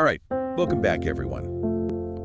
All right, welcome back, everyone.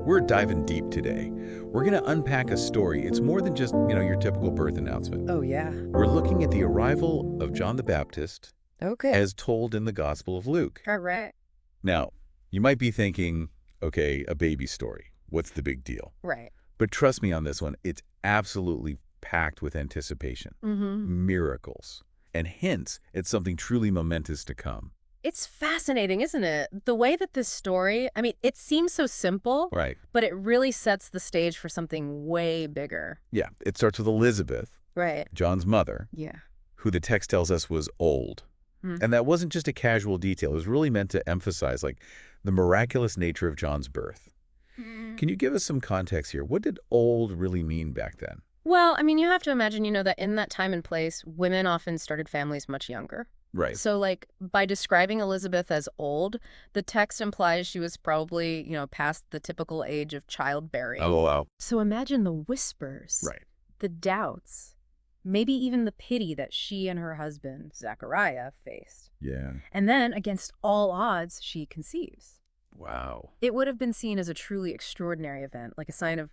We're diving deep today. We're going to unpack a story. It's more than just, your typical birth announcement. Oh, yeah. We're looking at the arrival of John the Baptist Okay. as told in the Gospel of Luke. Correct. Now, you might be thinking, okay, a baby story. What's the big deal? Right. But trust me on this one, it's absolutely packed with anticipation, miracles, and hints at something truly momentous to come. It's fascinating, isn't it? The way that this story, it seems so simple, Right. but it really sets the stage for something way bigger. Yeah, it starts with Elizabeth, Right. John's mother, Yeah. who the text tells us was old. And that wasn't just a casual detail. It was really meant to emphasize, the miraculous nature of John's birth. Can you give us some context here? What did old really mean back then? Well, you have to imagine, that in that time and place, women often started families much younger. Right. So, by describing Elizabeth as old, the text implies she was probably, past the typical age of childbearing. Oh, wow. So imagine the whispers. Right. The doubts, maybe even the pity that she and her husband, Zechariah, faced. Yeah. And then, against all odds, she conceives. Wow. It would have been seen as a truly extraordinary event, like a sign of,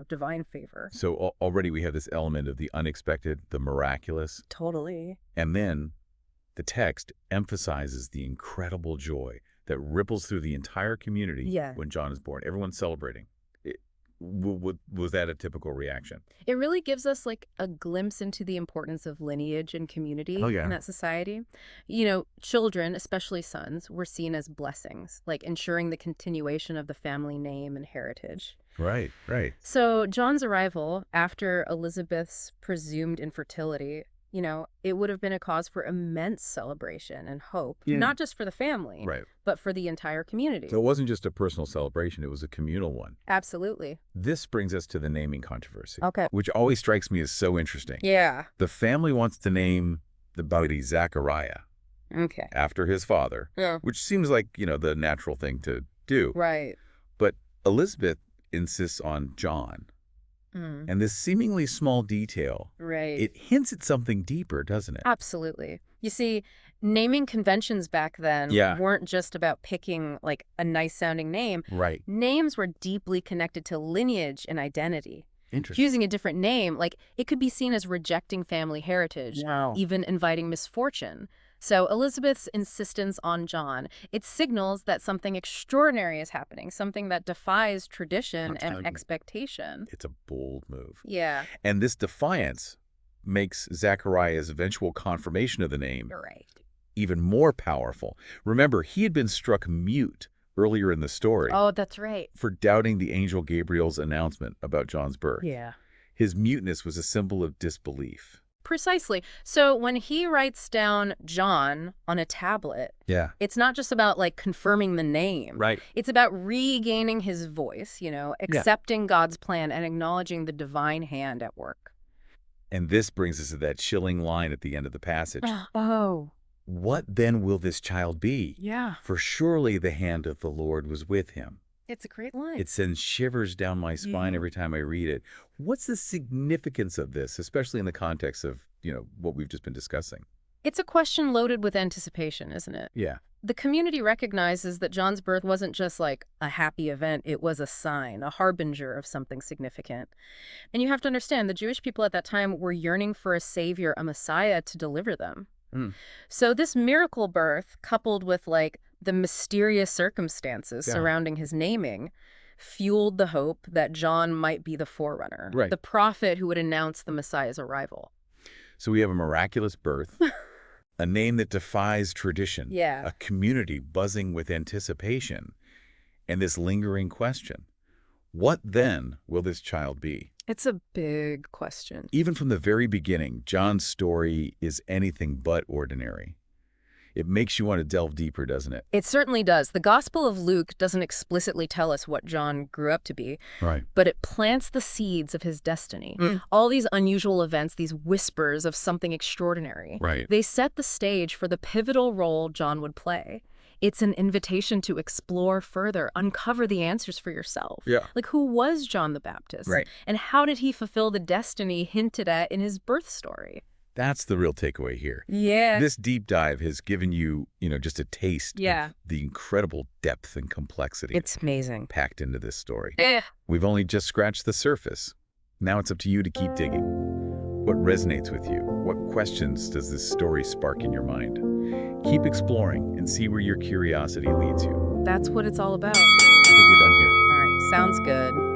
divine favor. So already we have this element of the unexpected, the miraculous. Totally. And then the text emphasizes the incredible joy that ripples through the entire community when John is born. Everyone's celebrating. Was that a typical reaction? It really gives us a glimpse into the importance of lineage and community in that society. Children, especially sons, were seen as blessings, ensuring the continuation of the family name and heritage. Right, right. So John's arrival after Elizabeth's presumed infertility, it would have been a cause for immense celebration and hope, not just for the family, but for the entire community. So it wasn't just a personal celebration, it was a communal one. Absolutely. This brings us to the naming controversy, Okay. which always strikes me as so interesting. Yeah. The family wants to name the baby Zechariah after his father, which seems like, the natural thing to do. Right. But Elizabeth insists on John. And this seemingly small detail, it hints at something deeper, doesn't it? Absolutely. You see, naming conventions back then weren't just about picking a nice-sounding name. Right. Names were deeply connected to lineage and identity. Interesting. Choosing a different name, it could be seen as rejecting family heritage, even inviting misfortune. So Elizabeth's insistence on John, it signals that something extraordinary is happening, something that defies tradition and expectation. It's a bold move. Yeah. And this defiance makes Zechariah's eventual confirmation of the name even more powerful. Remember, he had been struck mute earlier in the story. Oh, that's right. For doubting the angel Gabriel's announcement about John's birth. Yeah. His muteness was a symbol of disbelief. Precisely. So when he writes down John on a tablet, it's not just about confirming the name. Right. It's about regaining his voice, accepting God's plan and acknowledging the divine hand at work. And this brings us to that chilling line at the end of the passage. Oh. What then will this child be? Yeah. For surely the hand of the Lord was with him. It's a great line. It sends shivers down my spine every time I read it. What's the significance of this, especially in the context of, what we've just been discussing? It's a question loaded with anticipation, isn't it? Yeah. The community recognizes that John's birth wasn't just a happy event. It was a sign, a harbinger of something significant. And you have to understand, the Jewish people at that time were yearning for a savior, a Messiah to deliver them. So this miracle birth, coupled with the mysterious circumstances surrounding his naming, fueled the hope that John might be the forerunner, the prophet who would announce the Messiah's arrival. So we have a miraculous birth, a name that defies tradition, a community buzzing with anticipation, and this lingering question. What then will this child be? It's a big question. Even from the very beginning, John's story is anything but ordinary. It makes you want to delve deeper, doesn't it? It certainly does. The Gospel of Luke doesn't explicitly tell us what John grew up to be, but it plants the seeds of his destiny. All these unusual events, these whispers of something extraordinary, they set the stage for the pivotal role John would play. It's an invitation to explore further, uncover the answers for yourself. Who was John the Baptist? And how did he fulfill the destiny hinted at in his birth story? That's the real takeaway here. Yeah. This deep dive has given you, just a taste Yeah. of the incredible depth and complexity It's amazing. packed into this story. Yeah. We've only just scratched the surface. Now it's up to you to keep digging. What resonates with you? What questions does this story spark in your mind? Keep exploring and see where your curiosity leads you. That's what it's all about. I think we're done here. All right. Sounds good.